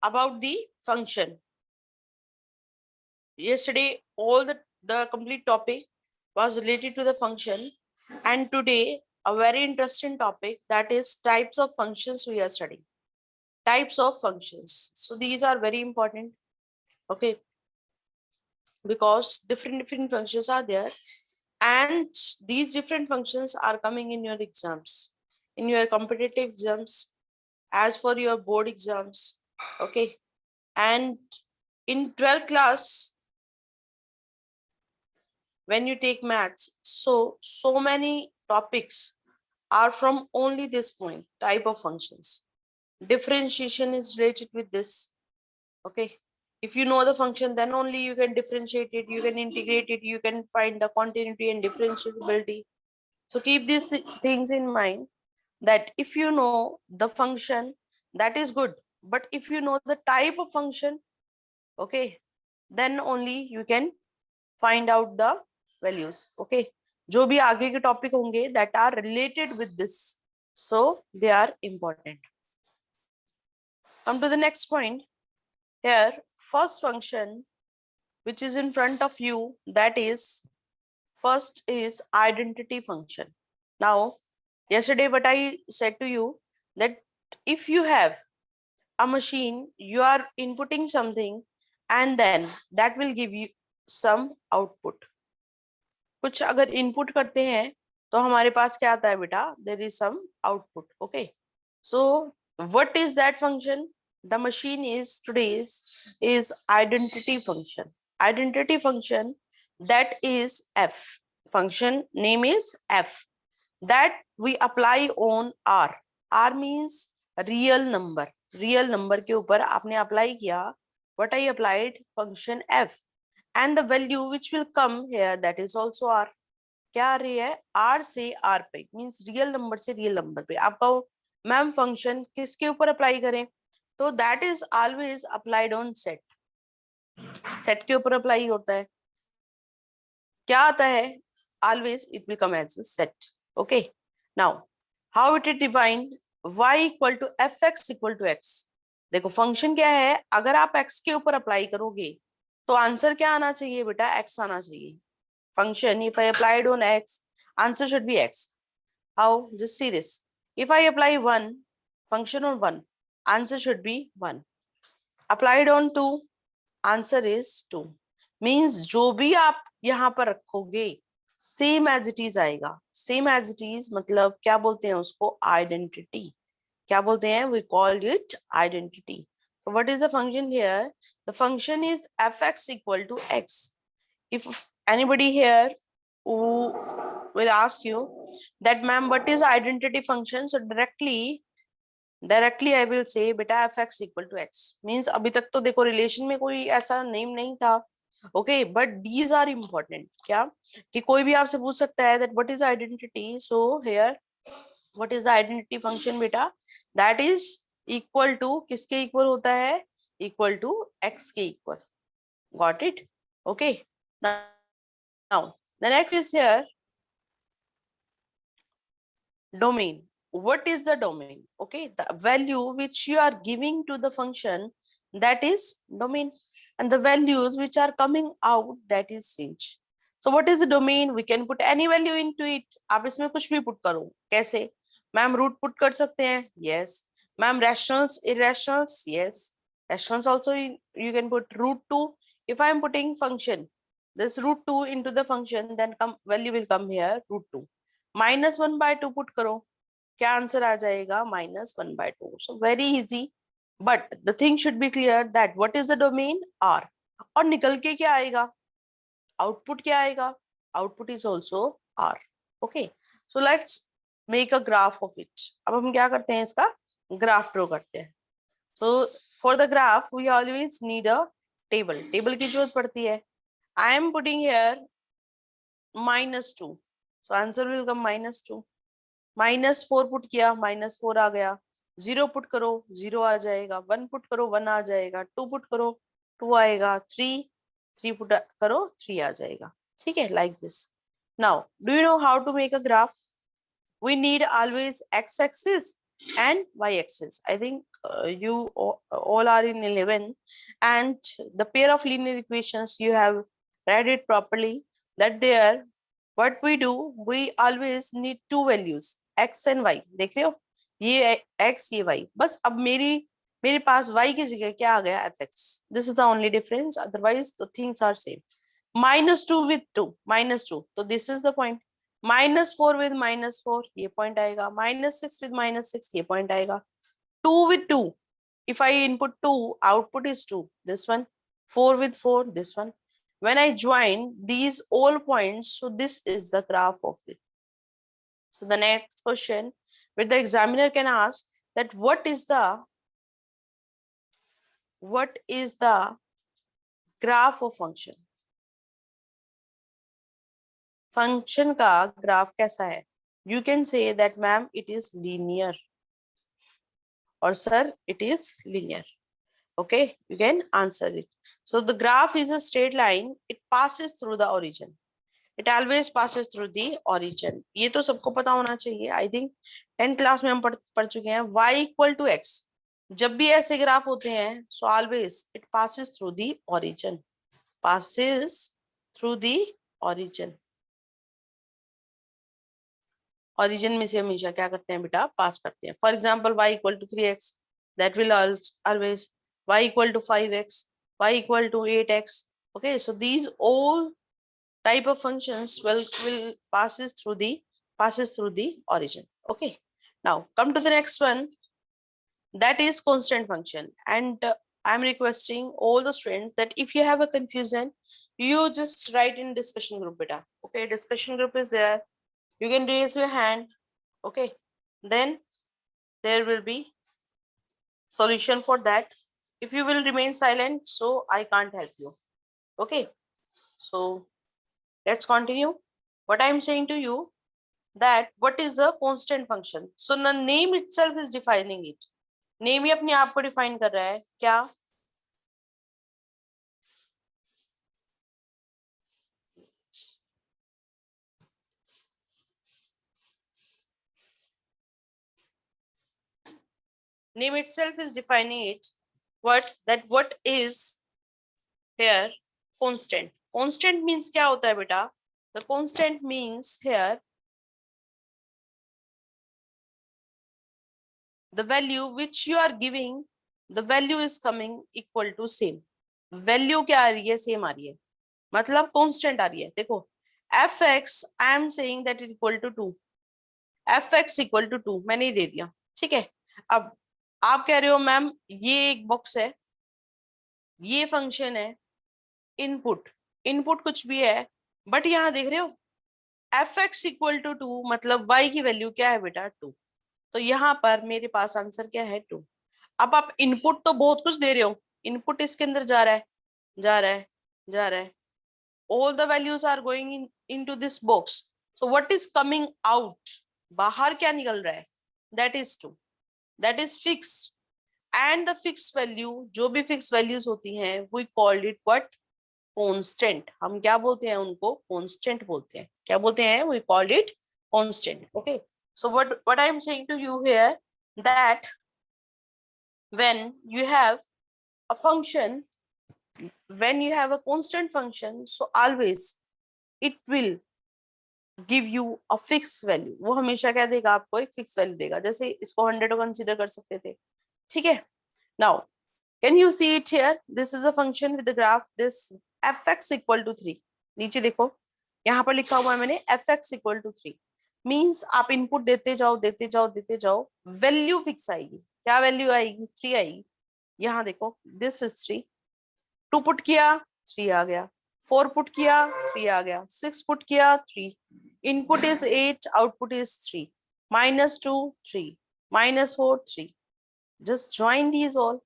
about the function. Yesterday, all the complete topic was related to the function, and today a very interesting topic, that is types of functions we are studying. Types of functions. So these are very important, okay, because different functions are there, and these different functions are coming in your exams, in your competitive exams, as for your board exams, okay. And in 12th class, when you take maths, so many topics are from only this point, type of functions. Differentiation is related with this, okay. If you know the function, then only you can differentiate it, you can integrate it, you can find the continuity and differentiability. So keep these things in mind, that if you know the function, that is good, but if you know the type of function, okay, then only you can find out the values, okay. जो भी आगे के topic होंगे that are related with this, so they are important. Come to the next point. Here, first function which is in front of you, that is first is identity function. Now, yesterday what I said to you, that if you have a machine, you are inputting something, and then that will give you some output. कुछ अगर input करते हैं तो हमारे पास क्या आता है बेटा, there is some output, okay. So what is that function the machine is today's is identity function. Identity function, that is f. Function name is f, that we apply on r. r means real number. real number के ऊपर आपने apply किया, what I applied function f, and the value which will come here, that is also r. क्या आ रही है, r से r पे, means real number से रियल नंबर पे. आप कहो मैम फंक्शन किसके ऊपर अप्लाई करें, तो that is always applied on set. Set के ऊपर अप्लाई होता है. क्या आता है, always it will come as set, okay. Now how it is defined, y equal to F x equal to X. देखो फंक्शन क्या है, अगर आप x के ऊपर अप्लाई करोगे तो आंसर क्या आना चाहिए बेटा, x आना चाहिए. Function, if I applied on x, answer should be x. How? Just see this. If I apply 1, function on 1, answer should be 1. Applied on 2, answer is 2. Means जो भी आप यहाँ पर रखोगे सेम एज इट इज आएगा. Same as it is मतलब क्या बोलते हैं उसको, आइडेंटिटी. क्या बोलते हैं, we called it identity. So what is the function here? The function is fx equal to x. If anybody here who will ask you that ma'am what is identity function, so directly I will say beta fx equal to x. means अभी तक तो देखो relation में कोई ऐसा name नहीं था, okay, but these are important. क्या कि कोई भी आपसे पूछ सकता है that what is identity, so here what is the identity function बेटा, that is equal to किसके इक्वल होता है, equal to x के equal. got it, okay. Now the next is here domain. What is the domain, okay, the value which you are giving to the function, that is domain, and the values which are coming out, that is range. So what is the domain, we can put any value into it. आप इसमें कुछ भी put करो. कैसे, ma'am root put कर सकते हैं, yes. Ma'am rationals, irrationals, yes. rationals also you can put root 2. if I am putting function this root 2 into the function, then value will come here root 2. -1/2 put करो, क्या answer आ जाएगा, -1/2. so very easy, but the thing should be clear that what is the domain, r. और निकल के क्या आएगा, output क्या आएगा, output is also r, okay. so let's make a graph of it. अब हम क्या करते हैं, इसका ग्राफ ड्रॉ करते हैं. so for the graph we always need a table. Table की जरूरत पड़ती है. I am putting here -2, so answer will come -2. -4 put किया, -4 आ गया. 0 पुट करो, 0 आ जाएगा. 1 पुट करो, 1 आ जाएगा. 2 पुट करो, 2 आएगा. 3 पुट करो, 3 आ जाएगा. ठीक है, like this. Now do you know how to make a graph? We need always x axis and y axis. I think you all are in 11, and the pair of linear equations you have read it properly, that there what we do, we always need two values x and y. देख रहे हो, ये x ये y, बस अब मेरे पास y की जगह क्या आ गया, fx. This is the only difference, otherwise the things are same. -2 with 2, -2, तो this is the point. -4 with -4, ये point आएगा. -6 with -6, ये point आएगा. 2 with 2, if I input 2, output is 2, this one. 4 with 4, this one. When I join these all points, so this is the graph of it. So the next question where the examiner can ask that what is the graph of function. Function का graph कैसा है? You can say that ma'am it is linear, or sir it is linear. Okay, you can answer it. So the graph is a straight line. It passes through the origin. It always passes through the origin. ये तो सबको पता होना चाहिए. I think 10th class में हम पढ़ चुके हैं. Y equal to x. जब भी ऐसे ग्राफ होते हैं, so always it passes through the origin. Passes through the origin. Origin में से हमेशा क्या करते हैं बेटा, पास करते हैं. For example, y equal to 3x. That will always. Y equal to 5x. Y equal to 8x. Okay, so these all type of functions will passes through the origin. Okay, now come to the next one, that is constant function. And I'm requesting all the students that if you have a confusion, you just write in discussion group beta. Okay, discussion group is there, you can raise your hand. Okay, then there will be solution for that. If you will remain silent, so I can't help you. Okay, so let's continue. What I'm saying to you, that what is a constant function. So the name itself is defining it. Name ही अपने आप को define कर रहा है क्या? Name itself is defining it. What is here constant. Constant means क्या होता है बेटा? The constant means here the value which you are giving, the value is coming equal to same. Value क्या आ रही है? Same आ रही है, मतलब constant आ रही है. देखो fx I am saying that it equal to 2, fx equal to 2 मैंने ही दे दिया. ठीक है, अब आप कह रहे हो मैम ये एक बॉक्स है, ये फंक्शन है, इनपुट कुछ भी है, बट यहाँ देख रहे हो fx इक्वल टू 2, मतलब y की वैल्यू क्या है बेटा 2. तो यहाँ पर मेरे पास आंसर क्या है 2. अब आप इनपुट तो बहुत कुछ दे रहे हो, इनपुट इसके अंदर जा रहा है, जा रहा है, जा रहा है, all the values are going into this box. So what is coming out, बाहर क्या निकल रहा है, that is 2, that is fixed. And the fixed value, जो भी fixed values होती हैं, we called it what, constant. हम क्या बोलते हैं उनको, constant बोलते हैं. क्या बोलते हैं, we called it constant. Okay, so what I am saying to you here, that when you have a function, when you have a constant function, so always it will give you a fixed value. वो हमेशा क्या देगा आपको, एक fixed value देगा. जैसे इसको 100 को कंसीडर कर सकते थे. ठीक है, now can you see it here, this is a function with the graph, this fx equal to 3. नीचे देखो यहाँ पर लिखा हुआ है मैंने fx equal to 3, मीन्स आप इनपुट देते जाओ देते जाओ देते जाओ, वैल्यू फिक्स आएगी. क्या वैल्यू आएगी, 3 आएगी. यहाँ देखो दिस इज 3, 2 पुट किया 3 आ गया, 4 पुट किया 3 आ गया, 6 पुट किया 3, input is 8, output is 3, -2 3, -4 3. Just join these all,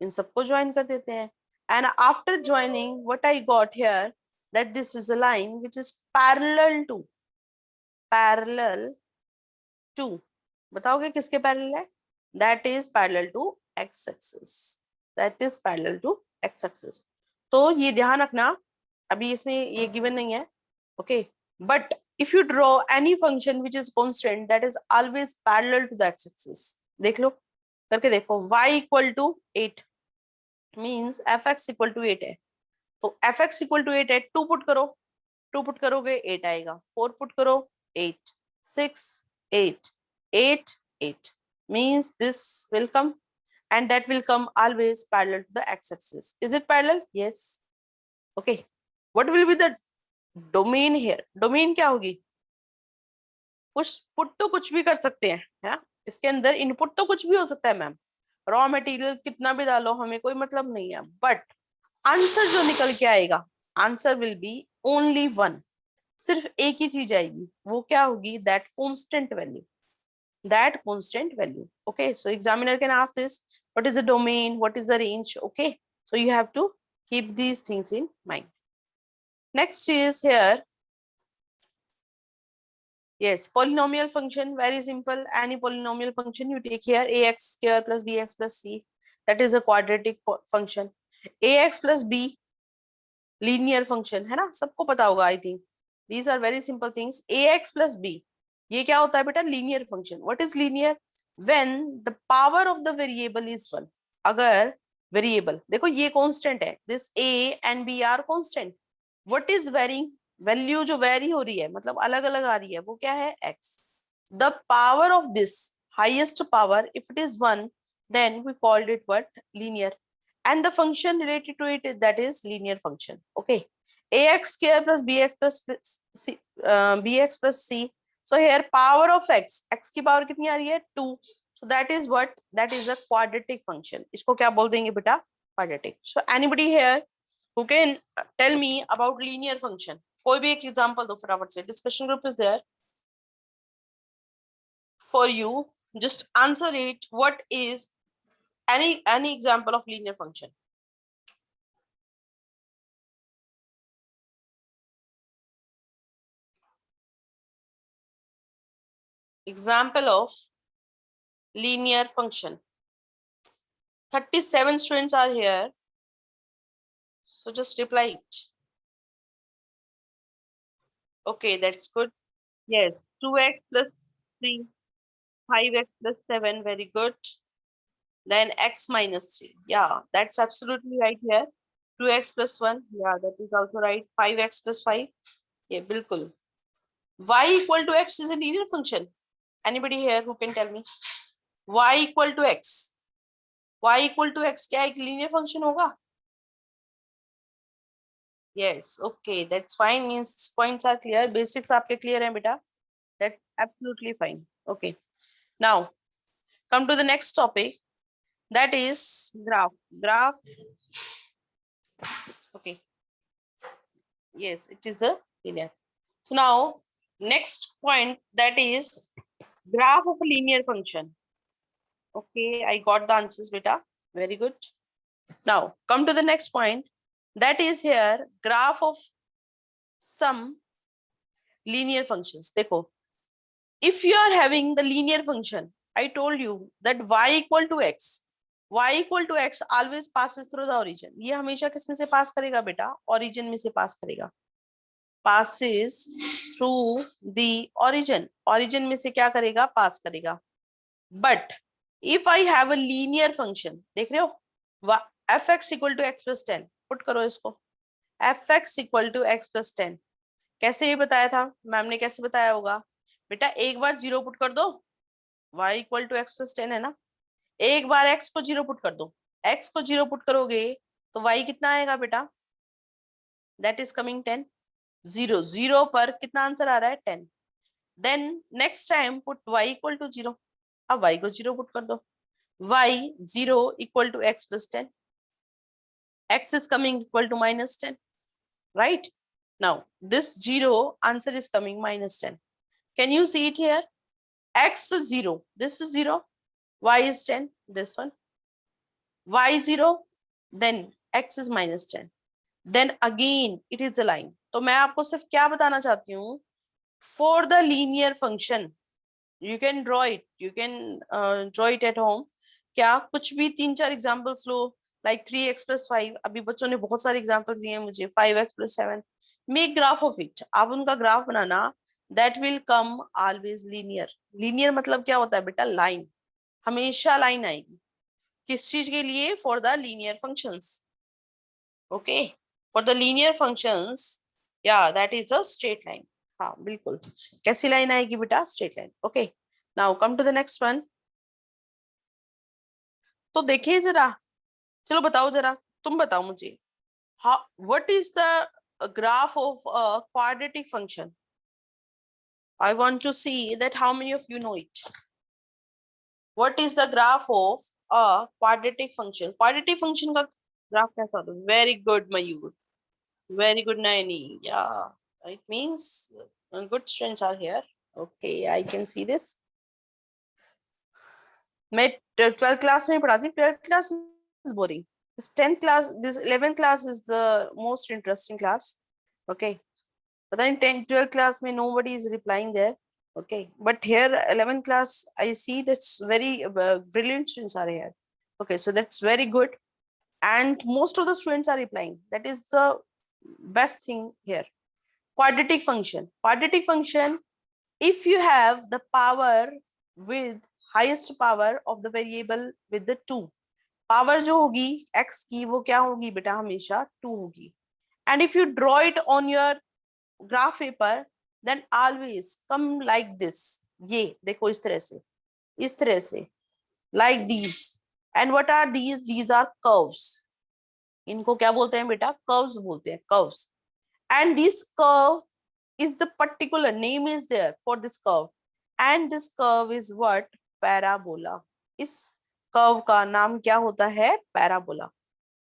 इन सबको ज्वाइन कर देते हैं. And after joining what I got here, that this is a line which is parallel to, बताओगे किसके पैरेलल है, that is parallel to x axis, that is parallel to x axis. तो ये ध्यान रखना, अभी इसमें ये given नहीं है. okay, but if you draw any function which is constant, that is always parallel to the x axis. देख लो करके देखो, y equal to 8 means fx equal to 8 है, तो fx इक्वल टू 8 है, 2 पुट करो, 2 पुट करोगे 8 आएगा, 4 पुट करो 8, 6 8 8 8 means this will come and that will come always parallel to the x-axis. Is it parallel? Yes. Okay. What will be the domain here? Domain क्या होगी? Put तो कुछ भी कर सकते हैं, है इसके अंदर इनपुट तो कुछ भी हो सकता है मैम, रॉ मटेरियल कितना भी डालो हमें कोई मतलब नहीं है, बट आंसर जो निकल के आएगा, answer will be only one, सिर्फ एक ही चीज आएगी, वो क्या होगी? That constant value, that constant value. Okay, so examiner can ask this, what is the domain, what is the range? Okay, so you have to keep these things in mind. Next is here, yes, polynomial function, very simple. Any polynomial function you take here, ax square plus bx plus c, that is a quadratic function. Ax plus b linear function है ना, सबको पता होगा I think. These are very simple things. Ax plus b, ये क्या होता है बेटा? Linear function. What is linear? When the power of the variable is 1. अगर वेरिएबल देखो ये कांस्टेंट है, this a and b are constant, what is varying? Value जो वेरी हो रही है मतलब अलग अलग आ रही है, वो क्या है? x. The power of this highest power, if it is 1, then we called it what? Linear. And the function related to it is, that is linear function. Okay, ax square plus bx plus c, bx plus c. So here power of x की power कितनी आ रही है? 2. So that is what? That is a quadratic function. इसको क्या बोल देंगे बेटा? Quadratic. So anybody here who can tell me about linear function? कोई भी एक एग्जांपल दो फटाफट से. Discussion group is there for you. Just answer it. What is any example of linear function? Example of linear function. 37 students are here, so just reply it. Okay, that's good. Yes, 2x plus 3, 5x plus 7, very good. Then x minus 3, yeah, that's absolutely right here. 2x plus 1, yeah, that is also right. 5x plus 5, yeah, bilkul. Y equal to x is a linear function. Anybody here who can tell me? Y equal to x. Y equal to x क्या एक linear function होगा? Yes, okay, that's fine. Means points are clear. Basics आपके clear हैं बेटा. That's absolutely fine. Okay. Now, come to the next topic. That is graph. Graph. Okay. Yes, it is a linear. So now, next point, that is graph of a linear function. Okay, I got the answers, beta. Very good. Now, come to the next point. That is here graph of some linear functions. देखो, if you are having the linear function, I told you that y equal to x. Y equal to x always passes through the origin. ये हमेशा किस में से पास करेगा बेटा? Origin में से पास करेगा. Passes through the origin. Origin में से क्या करेगा? पास करेगा. But if I have a linear function, देख रहे हो? fx equal to x plus 10. Put करो इसको. fx equal to x plus 10. कैसे ये बताया था? मैम ने कैसे बताया होगा? बेटा एक बार 0 पुट कर दो, y equal to x plus 10 है ना, एक बार x को 0 पुट कर दो, x को 0 पुट करोगे तो y कितना आएगा बेटा? That is coming 10. 0 0 पर कितना आंसर आ रहा है? 10. Then next time put y equal to 0. अब y को 0 पुट कर दो, y 0 equal to x plus 10. x is coming equal to minus 10, right? Now this 0 answer is coming minus 10. Can you see it here? X is 0, this is 0, y is 10, this one, y 0, then x is minus 10, then again it is a line. तो मैं आपको सिर्फ क्या बताना चाहती हूँ, for the linear function you can draw it, you can draw it at home. क्या कुछ भी 3-4 एग्जांपल्स लो, like 3x plus 5, अभी बच्चों ने बहुत सारे एग्जांपल्स दिए हैं मुझे, 5x plus 7, make graph of it. आप उनका graph banana, that will come always linear. Linear मतलब क्या होता है बेटा? लाइन. हमेशा लाइन आएगी। किस चीज के लिए? For the linear functions. Okay, for the linear functions, या that is a straight line. हाँ बिल्कुल, कैसी लाइन आएगी बेटा? Straight line. Okay, now come to the next one. तो देखिए जरा, चलो बताओ जरा, तुम बताओ मुझे, how what is the graph of a quadratic function? I want to see that how many of you know it. What is the graph of a quadratic function? Quadratic function का graph कैसा होता है? Very good, Mayur. Very good, Naini. Yeah, it means good students are here. Okay, I can see this. मैं 12th class में पढ़ाती हूँ. 12th class is boring. This 10th class, this 11th class is the most interesting class. Okay. But then 10th, 12th class में nobody is replying there. Okay. But here 11th class, I see that's very brilliant students are here. Okay. So that's very good. And most of the students are replying. That is the best thing here. Quadratic function. Quadratic function, if you have the power with highest power of the variable with the 2, power जो होगी x की वो क्या होगी बेटा? हमेशा 2 होगी. And if you draw it on your graph paper, then always come like this. ये देखो इस तरह से like these. And what are these? These are curves. इनको क्या बोलते हैं बेटा? कर्व्स बोलते हैं, curves. And this curve is the particular name is there for this curve, and this curve is what? Parabola. इस कर्व का नाम क्या होता है? Parabola.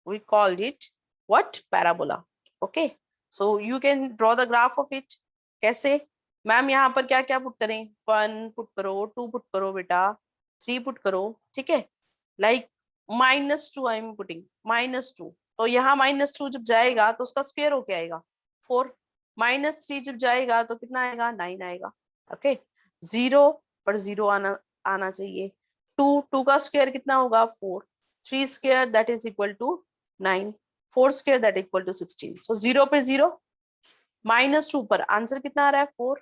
We called it what? Parabola. Okay, so you can draw the graph of it. कैसे? Ma'am यहाँ पर क्या क्या पुट करें? 1 पुट करो, 2 पुट करो बेटा, 3 पुट करो. ठीक है, लाइक -2 आई एम पुटिंग, -2. तो यहाँ -2 जब जाएगा तो उसका स्क्वायर होके आएगा 4. -3 जब जाएगा तो कितना आएगा? 9 आएगा. ओके, 0 पर 0 आना चाहिए. 2 का स्क्वायर कितना होगा? 4. 3 square that is equal to 9. 4 square that equal to 16. So 0 पे 0, -2 पर आंसर कितना आ रहा है? 4.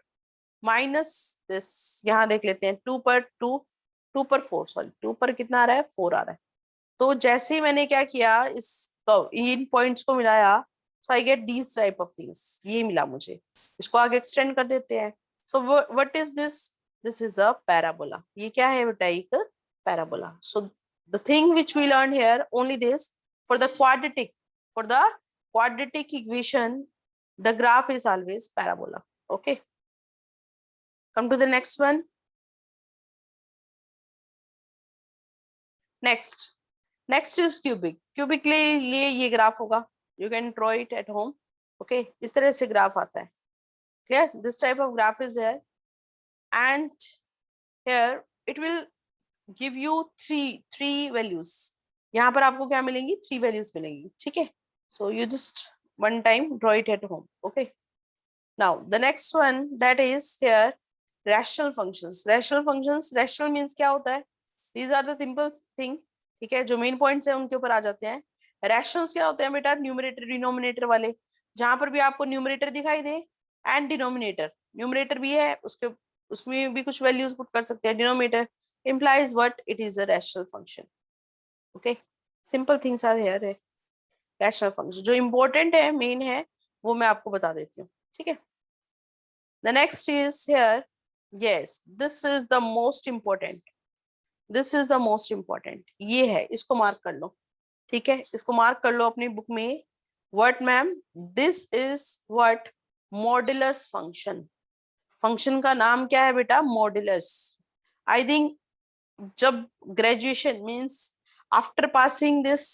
माइनस दिस, यहाँ देख लेते हैं, 2 पर 2, 2 पर 4, सॉरी 2 पर कितना आ रहा है? 4 आ रहा है. तो जैसे ही मैंने क्या किया, इन पॉइंट्स को मिलाया, so I get these type of things. ये मिला मुझे, इसको आगे एक्सटेंड कर देते हैं. So what is this? This is a parabola. ये क्या है बेटा? एक parabola. So the thing which we learn here only this, for the quadratic equation, the graph is always parabola. Okay, come to the next one. Next is cubic. Cubic के लिए ये graph होगा. You can draw it at home. Okay, इस तरह से graph आता है. Clear? This type of graph is here, and here it will give you three values. यहाँ पर आपको क्या मिलेंगी? 3 values मिलेंगी. ठीक है, so you just one time draw it at home. Okay, now the next one, that is here rational functions. Rational means क्या होता है? These are the simple thing. ठीक है, जो मेन पॉइंट्स है उनके ऊपर आ जाते हैं. रैशनल्स क्या होते हैं बेटा? न्यूमरेटर डिनोमिनेटर वाले. जहां पर भी आपको न्यूमरेटर दिखाई दे एंड डिनोमिनेटर, न्यूमरेटर भी है उसके, उसमें भी कुछ वैल्यूज पुट कर सकते हैं. Denominator implies what? It is a rational function. Okay, simple things are here. Rational function जो इंपॉर्टेंट है, मेन है, वो मैं आपको बता देती हूँ. ठीक है, the next is here, yes, this is the most important. ये है, इसको मार्क कर लो. ठीक है, इसको मार्क कर लो अपनी बुक में. What ma'am? This is what? Modulus function. Function का नाम क्या है बेटा? मॉड्यूलस. आई थिंक जब graduation means after passing this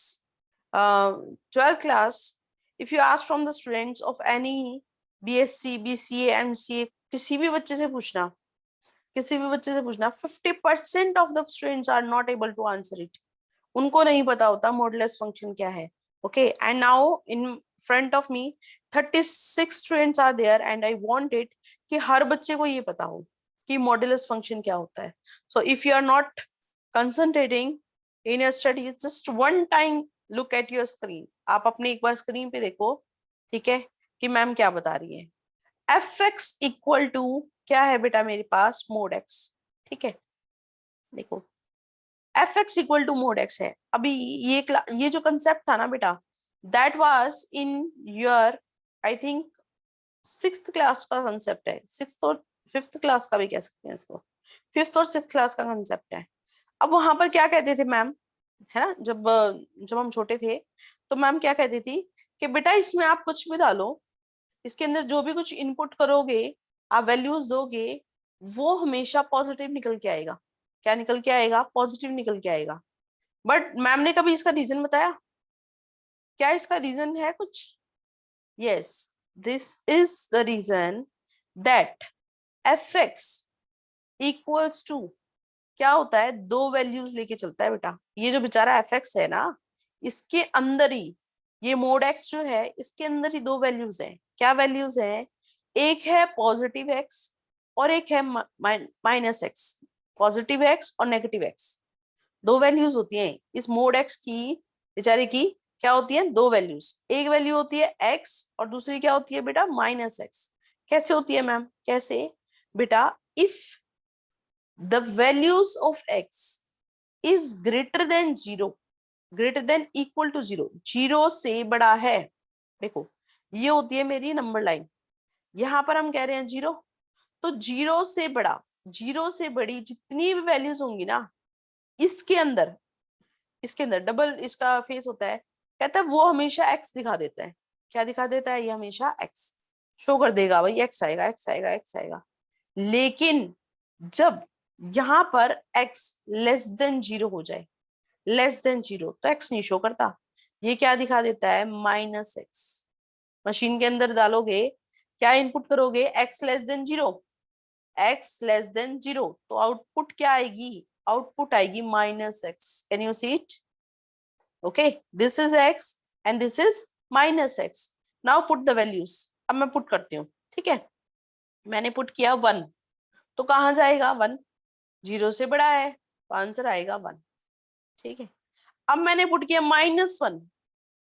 12th class, if you ask from the students of any BSc, BCA, MCA, किसी भी बच्चे से पूछना, 50% of the students are not able to answer it. उनको नहीं पता होता मॉडुलस फंक्शन क्या है. Okay, and now in front of me 36 students are there, and I want it कि हर बच्चे को ये पता हो कि मॉडुलस फंक्शन क्या होता है. So if you are not concentrating in your studies, just one time look at your screen. आप अपने एक बार स्क्रीन पे देखो, ठीक है, कि मैम क्या बता रही है. fx इक्वल टू क्या है बेटा मेरे पास? Mode x. ठीक है, देखो f x equal to mod x है। अभी ये जो कंसेप्ट था ना बेटा, that was in your, I think, 6th class का कंसेप्ट है। 6th और 5th क्लास का भी कह सकते हैं इसको, 5th और 6th क्लास का कंसेप्ट है। अब वहां पर क्या कहते थे मैम, है ना, जब हम छोटे थे तो मैम क्या कहती थी कि बेटा इसमें आप कुछ भी डालो, इसके अंदर जो भी कुछ इनपुट करोगे, आप वैल्यूज दोगे, वो हमेशा पॉजिटिव निकल के आएगा। क्या निकल के आएगा? पॉजिटिव निकल के आएगा। बट मैम ने कभी इसका रीजन बताया? क्या इसका रीजन है कुछ? Yes, this is the reason that f x equals to, क्या होता है, दो वैल्यूज लेके चलता है बेटा। ये जो बेचारा एफ एक्स है ना, इसके अंदर ही, ये मोड एक्स जो है, इसके अंदर ही दो वैल्यूज है। क्या वैल्यूज है? एक है पॉजिटिव एक्स और एक है माइनस एक्स। पॉजिटिव एक्स और नेगेटिव एक्स, दो वैल्यूज होती हैं इस मोड एक्स की, बेचारे की। क्या होती है? दो वैल्यूज। एक वैल्यू होती है एक्स और दूसरी क्या होती है बेटा? Minus x. कैसे होती है मैम? कैसे बेटा? If the values of x is greater than zero, greater than equal to zero, zero से बड़ा है, देखो ये होती है मेरी नंबर लाइन। यहां पर हम कह रहे हैं जीरो, तो जीरो से बड़ा, जीरो से बड़ी जितनी भी वैल्यूज होंगी ना, इसके अंदर, इसके अंदर डबल इसका फेस होता है, कहता है वो हमेशा एक्स दिखा देता है। क्या दिखा देता है? ये हमेशा एक्स शो कर देगा, भाई एक्स आएगा, एक्स आएगा, एक्स आएगा। लेकिन जब यहां पर एक्स लेस देन जीरो हो जाए, लेस देन जीरो, तो एक्स नहीं शो करता। ये क्या दिखा देता है? Minus x. मशीन के अंदर डालोगे, क्या इनपुट करोगे? X less than zero, x less than zero, तो आउटपुट क्या आएगी? आउटपुट आएगी minus x. Can you see it? Okay, this is x and this is minus x. Now put the values. अब मैं पुट करती हूँ, ठीक है। मैंने पुट किया 1, तो कहां जाएगा 1? जीरो से बड़ा है, तो आंसर आएगा 1, ठीक है। अब मैंने पुट किया -1,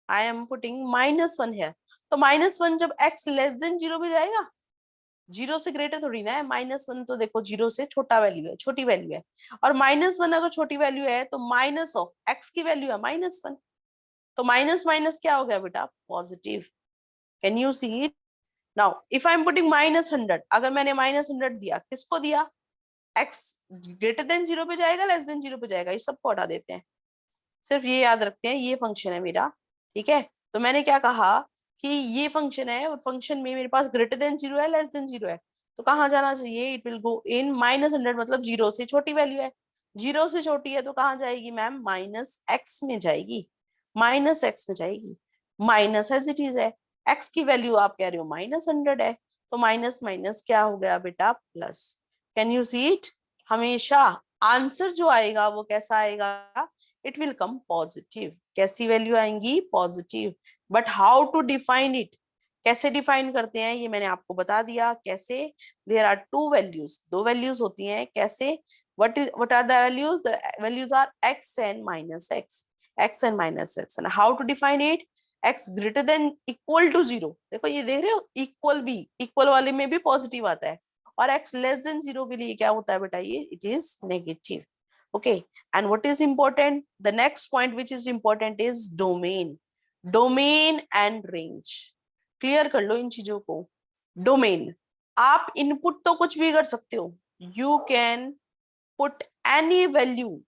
आई एम पुटिंग -1 है, तो -1 जब x लेस देन जीरो पे जाएगा, जीरो से ग्रेटर थोड़ी ना है। -1 तो देखो जीरो से छोटा वैल्यू है, छोटी वैल्यू है, और -1 अगर छोटी वैल्यू है तो माइनस ऑफ x की वैल्यू है -1, तो माइनस माइनस क्या हो गया बेटा? Positive. Can you see it? Now if I am putting -100, अगर मैंने -100 दिया, किसको दिया? x ग्रेटर देन जीरो पे जाएगा, लेस देन जीरो पे जाएगा, ये सबको हटा देते हैं, सिर्फ ये याद रखते हैं, ये फंक्शन है मेरा, ठीक है। तो मैंने क्या कहा कि ये फंक्शन है, और फंक्शन में मेरे पास ग्रेटर देन जीरो है, लेस देन जीरो है, तो कहाँ जाना चाहिए? इट विल गो इन -100, मतलब जीरो से छोटी वैल्यू है, जीरो से छोटी है तो कहाँ जाएगी मैम? माइनस एक्स में जाएगी, माइनस एक्स में जाएगी। माइनस एज इट इज है, एक्स की वैल्यू आप कह रहे हो -100 है, तो माइनस माइनस क्या हो गया बेटा? Plus. Can you see it? हमेशा आंसर जो आएगा वो कैसा आएगा? It will come positive. कैसी वैल्यू आएंगी? Positive. But how to define it? कैसे डिफाइन करते हैं ये मैंने आपको बता दिया। कैसे? देयर आर टू वैल्यूज, दो वैल्यूज होती हैं। कैसे? what are the values? The values are x and minus x, x and minus x, and how to define it? x greater than equal to zero, देखो ये देख रहे हो, equal भी, इक्वल वाले में भी पॉजिटिव आता है, और x लेस देन जीरो के लिए क्या होता है बेटा? ये it is negative. okay, and what is important, the next point which is important is domain, domain and range। Clear कर लो इन चीजों को। डोमेन, आप इनपुट तो कुछ भी कर सकते हो, you can put any value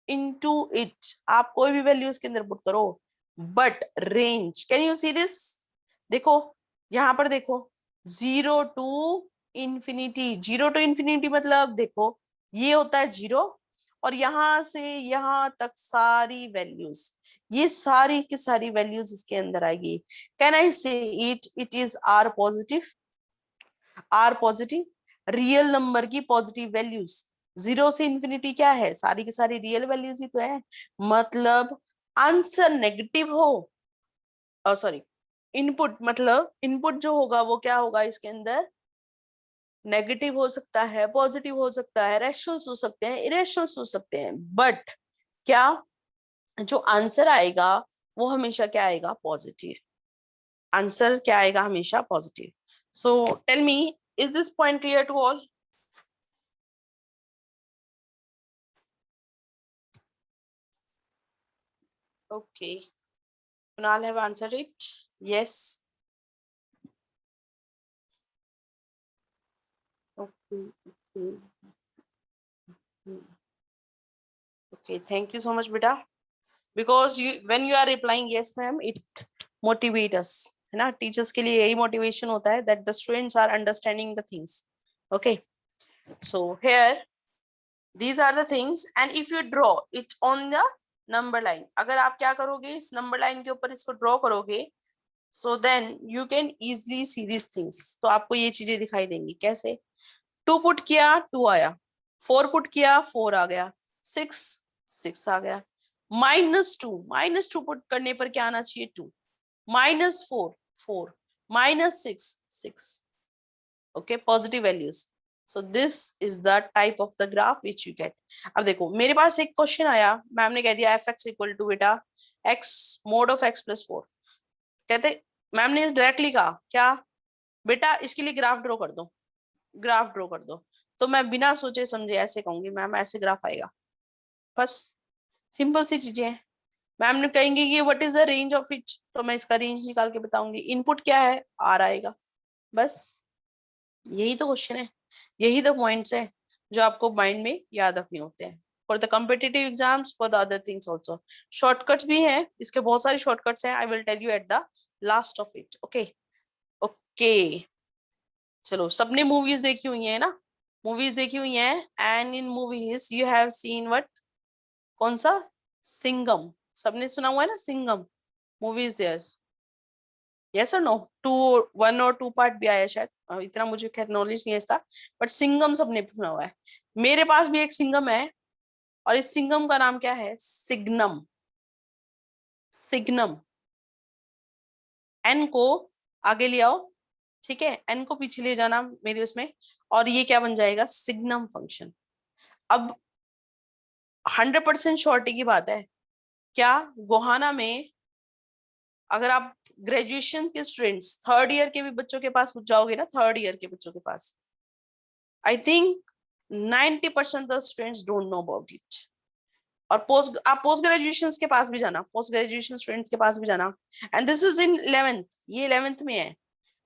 into it, आप कोई भी वैल्यू इसके अंदर पुट करो, but range, can you see this? देखो यहां पर देखो, zero to infinity, zero to infinity मतलब देखो ये होता है जीरो, और यहां से यहां तक सारी वैल्यूज, ये सारी की सारी वैल्यूज इसके अंदर आएगी। Can I see it? It is R positive, R positive, real number की पॉजिटिव वैल्यूज। जीरो से इंफिनिटी क्या है? सारी की सारी रियल वैल्यूज ही तो है, मतलब आंसर नेगेटिव हो, सॉरी, इनपुट, मतलब इनपुट जो होगा वो क्या होगा इसके अंदर? नेगेटिव हो सकता है, पॉजिटिव हो सकता है, रैशनल्स हो सकते हैं, इरेशनल्स हो सकते हैं, बट क्या जो आंसर आएगा वो हमेशा क्या आएगा? पॉजिटिव। आंसर क्या आएगा? हमेशा positive. So tell me, is this point clear to all? Okay. Kunal have answered it. Yes. Okay. Okay. Okay. Thank you so much, beta. Because you, when you are replying yes, ma'am, it motivate us. है ना? Teachers के लिए यही motivation होता है that the students are understanding the things. Okay. So here, these are the things, and if you draw it on the number line, अगर आप क्या करोगे इस number line के ऊपर इसको draw करोगे, so then you can easily see these things. तो आपको ये चीजें दिखाई देंगी. कैसे? 2 पुट किया 2 आया, 4 पुट किया 4 आ गया, 6 आ गया, -2 पुट करने पर क्या आना चाहिए 2, -4 4, -6 okay, positive values. So this is the type of the graph which you get. अब देखो मेरे पास एक क्वेश्चन आया, मैम ने कह दिया एफ एक्स इक्वल टू बेटा एक्स मोड ऑफ x+4. कहते मैम ने डायरेक्टली कहा क्या बेटा इसके लिए ग्राफ ड्रॉ कर दो, ग्राफ ड्रॉ कर दो. तो मैं बिना सोचे समझे ऐसे कहूंगी मैम ऐसे ग्राफ आएगा. बस सिंपल सी चीजें हैं. मैम ने कहेंगे कि what is the range of it, तो मैं इसका रेंज निकाल के बताऊंगी. इनपुट क्या है आर आएगा. बस यही तो क्वेश्चन है, यही तो पॉइंट्स है जो आपको माइंड में याद रखने होते हैं for the competitive exams, for the other things also. Shortcuts भी हैं, इसके बहुत सारे शॉर्टकट्स हैं. I will tell you at the last of it. Okay okay. चलो सबने मूवीज देखी हुई है ना, मूवीज देखी हुई हैं, and in movies you have seen what, कौन सा, सिंघम. सबने सुना हुआ है ना सिंघम. मूवीज देयर्स, यस और नो. 1 और 2 पार्ट भी आया शायद, इतना मुझे खैर नॉलेज नहीं है इसका, बट सिंघम सबने सुना हुआ है. मेरे पास भी एक सिंघम है, और इस सिंघम का नाम क्या है, सिग्नम. सिग्नम. एन को आगे ले आओ, ठीक है, एन को पीछे ले जाना मेरे उसमें, और ये क्या बन जाएगा, सिग्नम फंक्शन. अब 100% श्योरिटी की बात है, क्या गोहाना में अगर आप ग्रेजुएशन के स्टूडेंट्स, 3rd ईयर के भी बच्चों के पास जाओगे ना, 3rd ईयर के बच्चों के पास, I think 90% the students don't know about it. और पोस्ट ग्रेजुएशन के पास भी जाना, पोस्ट ग्रेजुएशन स्टूडेंट्स के पास भी जाना, and this is in 11th, ये 11th में है,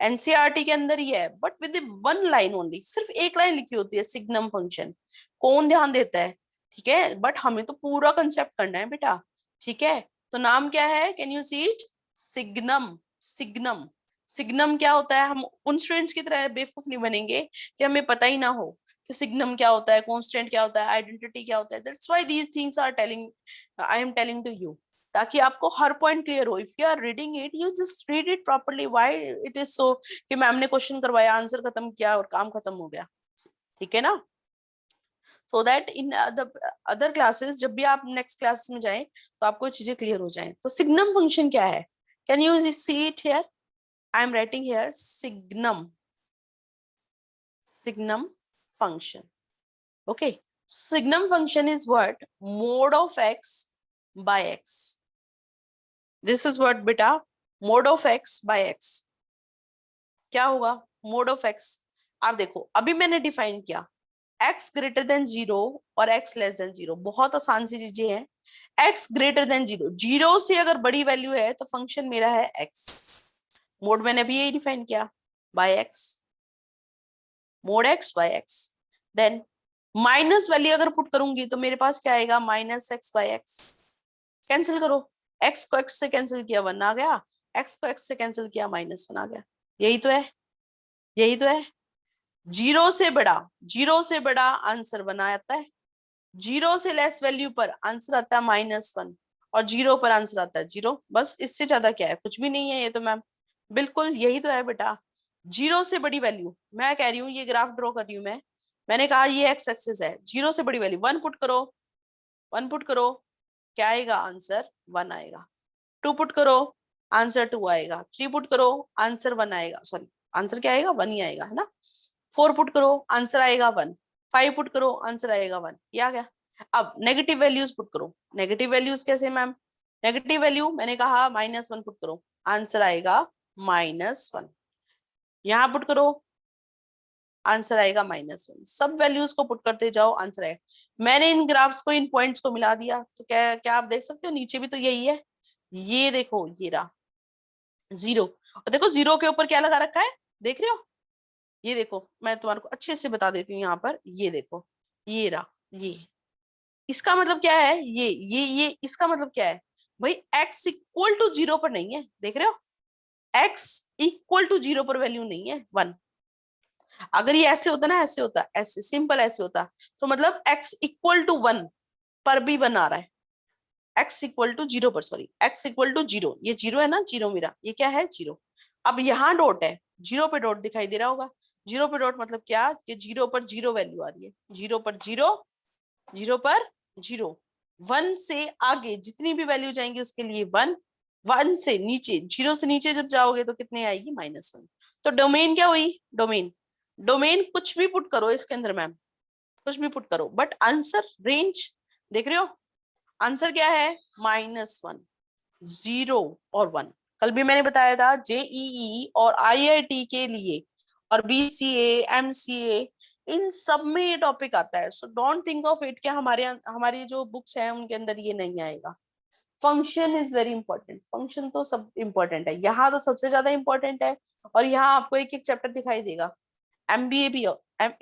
एनसीईआरटी के अंदर ही है, but with one line only, सिर्फ एक लाइन लिखी होती है, सिग्नम फंक्शन. कौन ध्यान देता है, ठीक है, बट हमें तो पूरा कंसेप्ट करना है बेटा, ठीक है. तो नाम क्या है, can you see it, signum. Signum. Signum क्या होता है, हम उन स्टूडेंट्स की तरह बेवकूफ नहीं बनेंगे कि हमें पता ही ना हो कि सिग्नम क्या होता है, कांस्टेंट क्या होता है, आइडेंटिटी क्या होता है. That's why these things are telling, I am telling to you, ताकि आपको हर पॉइंट क्लियर हो. If you are reading it, you just read it properly. Why it is so कि मैम ने क्वेश्चन करवाया, आंसर खत्म किया और काम खत्म हो गया, ठीक है ना. So that in the other classes, जब भी आप नेक्स्ट क्लास में जाएं तो आपको चीजें क्लियर हो जाएं. तो सिग्नम फंक्शन क्या है, can you see it here, I am writing here signum. Signum function. Okay, signum function is what, mode of x by x. This is what beta, mode of x by x. क्या होगा mode of x. आप देखो अभी मैंने define किया x greater than 0 और x less than 0, बहुत आसान सी चीजें हैं. x ग्रेटर देन 0, 0 से अगर बड़ी वैल्यू है तो फंक्शन मेरा है x. मोड मैंने अभी यही डिफाइन किया, by x, mod x by x. Then minus value अगर पुट करूंगी तो मेरे पास क्या आएगा, -x बाय x. कैंसिल करो, x को x से कैंसिल किया 1 आ गया, x को x से कैंसिल किया -1 आ गया. यही तो है, यही तो है. 0 से बड़ा, 0 से बड़ा आंसर 1 आता है, 0 से लेस वैल्यू पर आंसर आता है -1, और 0 पर आंसर आता है 0. बस इससे ज्यादा क्या है, कुछ भी नहीं है ये तो मैम. बिल्कुल यही तो है बेटा. 0 से बड़ी वैल्यू, मैं कह रही हूँ ये ग्राफ ड्रॉ कर रही हूँ मैं, मैंने कहा ये एक्स एक्सिस है, 0 से बड़ी वैल्यू 1 पुट करो, 1 पुट करो, क्या आएगा आंसर 1 आएगा. 2 पुट करो, आंसर 2 आएगा. 3 पुट करो, आंसर 1 आएगा, सॉरी आंसर क्या आएगा 1 ही आएगा, है ना. 4 पुट करो, आंसर आएगा 1. 5 पुट करो, आंसर आएगा 1. ये आ गया. अब नेगेटिव वैल्यूज पुट करो. नेगेटिव वैल्यूज कैसे मैम, नेगेटिव वैल्यू मैंने कहा -1 पुट करो, आंसर आएगा -1. यहाँ पुट करो, आंसर आएगा -1. सब वैल्यूज को पुट करते जाओ, आंसर आएगा. मैंने इन ग्राफ्स को, इन पॉइंट्स को मिला दिया, तो क्या क्या आप देख सकते हो नीचे भी तो यही है, ये देखो ये रहा 0, और देखो 0 के ऊपर क्या लगा रखा है, देख रहे हो, ये देखो मैं तुम्हारे को अच्छे से बता देती हूँ यहाँ पर, ये देखो ये रहा, ये इसका मतलब क्या है, ये इसका मतलब क्या है भाई, x इक्वल टू 0 पर नहीं है, देख रहे हो, x इक्वल टू 0 पर वैल्यू नहीं है 1। अगर ये ऐसे होता ना, ऐसे होता, ऐसे सिंपल ऐसे होता, तो मतलब x इक्वल टू 1 पर भी 1 आ रहा है, x इक्वल टू 0 पर, सॉरी x इक्वल टू 0, ये 0 है ना, 0 मेरा, ये क्या है 0। अब यहाँ डॉट है, 0 पे डॉट दिखाई दे रहा होगा, 0 पे डॉट मतलब क्या, कि 0 पर 0 वैल्यू आ रही है, 0 पर 0, 0 पर 0, 1 से आगे जितनी भी वैल्यू जाएंगी उसके लिए 1, 1 से नीचे, 0 से नीचे जब जाओगे तो कितने आएगी, -1। तो डोमेन क्या हुई, डोमेन, डोमेन कुछ भी पुट करो इसके अंदर मैम, कुछ भी पुट करो, बट आंसर रेंज देख रहे हो, आंसर क्या है, -1, 0 और 1। कल भी मैंने बताया था जेईई और आईआईटी के लिए और बीसीए एमसीए इन सब में ये टॉपिक आता है, so don't think of it कि हमारी जो बुक्स हैं उनके अंदर ये नहीं आएगा। Function is very important, function तो सब इंपॉर्टेंट है, यहाँ तो सबसे ज्यादा इंपॉर्टेंट है, और यहाँ आपको एक एक चैप्टर दिखाई देगा। एमबीए भी,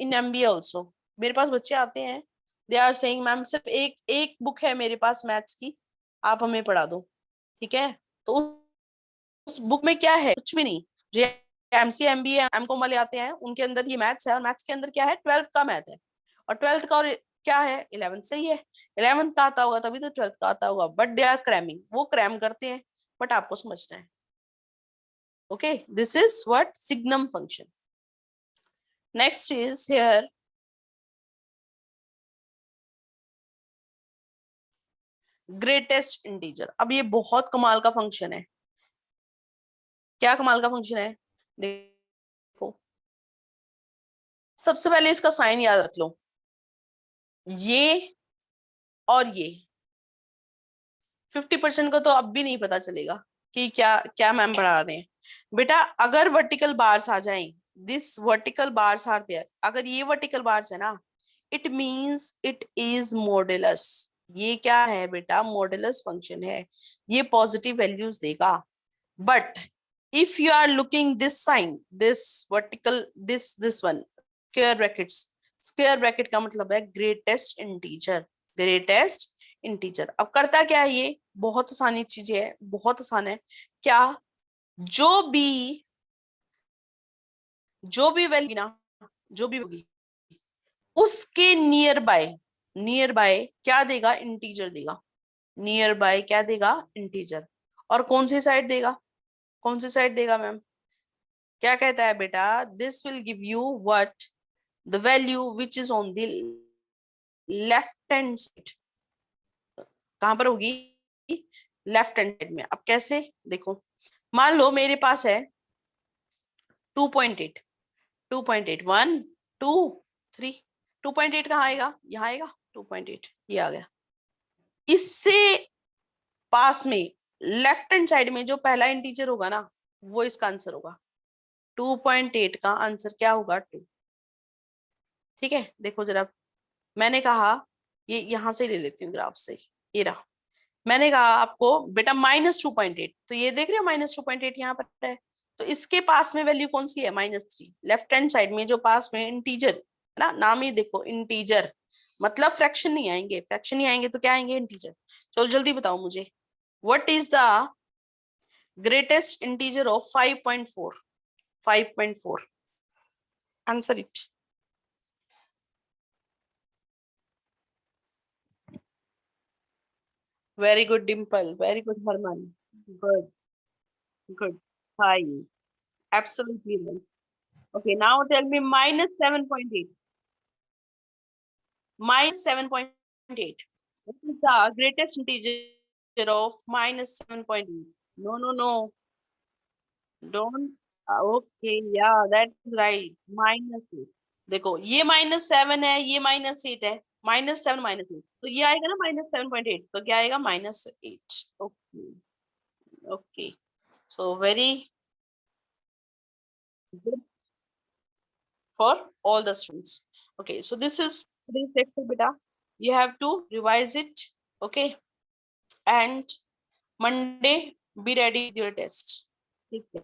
इन एमबीए ऑल्सो मेरे पास बच्चे आते हैं, दे आर सेइंग मैम सिर्फ एक एक बुक है मेरे पास मैथ्स की, आप हमें पढ़ा दो, ठीक है, तो उस बुक में क्या है, कुछ भी नहीं। जो एमसी एमबीए एमकॉम वाले आते हैं उनके अंदर ये मैथ्स है, और मैथ्स के अंदर क्या है, 12th का मैथ है, और 12th का और क्या है, 11th से ही है, 11th का आता होगा तभी तो 12th का आता होगा, बट दे आर क्रैमिंग, वो क्रैम करते हैं, बट आपको समझना है। Okay, this is what signum function. Next is here greatest integer. अब ये बहुत कमाल का फंक्शन है। क्या कमाल का फंक्शन है, देखो सबसे पहले इसका साइन याद रख लो, ये और ये 50% को तो अब भी नहीं पता चलेगा कि क्या क्या मैम पढ़ा रहे हैं। बेटा अगर वर्टिकल बार्स आ जाएं, this vertical bars are there, अगर ये वर्टिकल बार्स है ना, it means it is modulus. ये क्या है बेटा, मॉडुलस फंक्शन है, ये पॉजिटिव वैल्यूज देगा। But if you are looking this sign, this vertical, this one, square brackets, square bracket का मतलब है greatest integer, greatest integer। अब करता क्या है ये, बहुत आसानी चीजें है, बहुत आसान है। क्या, जो भी वैल्यू ना, जो भी होगी उसके नियर बाय क्या देगा, इंटीजर देगा, नियर बाय क्या देगा, इंटीजर। और कौन सी साइड देगा, कौन सी साइड देगा मैम, क्या कहता है बेटा, this will give you what, the value which is on the left hand side. कहां पर होगी, लेफ्ट हैंड साइड में। अब कैसे, देखो मान लो मेरे पास है 2.8, 2.8, 1 2 3, 2.8 कहाँ आएगा, यहाँ आएगा 2.8, ये आ गया। इससे पास में लेफ्ट हैंड साइड में जो पहला इंटीजर होगा ना, वो इसका आंसर होगा। 2.8 का आंसर क्या होगा, 2। ठीक है, देखो जरा, मैंने कहा ये यहां से ले लेती हूँ ग्राफ से, ये रहा, मैंने कहा आपको बेटा -2.8, तो ये देख रहे हो -2.8 यहाँ पर है, तो इसके पास में वैल्यू कौन सी है, -3। लेफ्ट हैंड साइड में जो पास में इंटीजर है ना, नाम ही देखो इंटीजर, मतलब फ्रैक्शन नहीं आएंगे, फ्रैक्शन नहीं आएंगे तो क्या आएंगे, इंटीजर। चलो जल्दी बताओ मुझे, what is the greatest integer of 5.4, 5.4, answer it. Very good, Dimple. Very good, Harman. Good, good. 5. Absolutely right. Okay, now tell me -7.8. -7.8. What is the greatest integer of -7.8? No, no, no. Don't. Okay, yeah, that's right. -8. देखो ये -7 है, ये -8 है, -7 -8, तो ये आएगा ना -7.8, तो क्या आएगा, -8। Okay, okay, so very good for all the students. Okay, so this is today's lecture, beta. You have to revise it, okay, and Monday, be ready with your test. ठीक है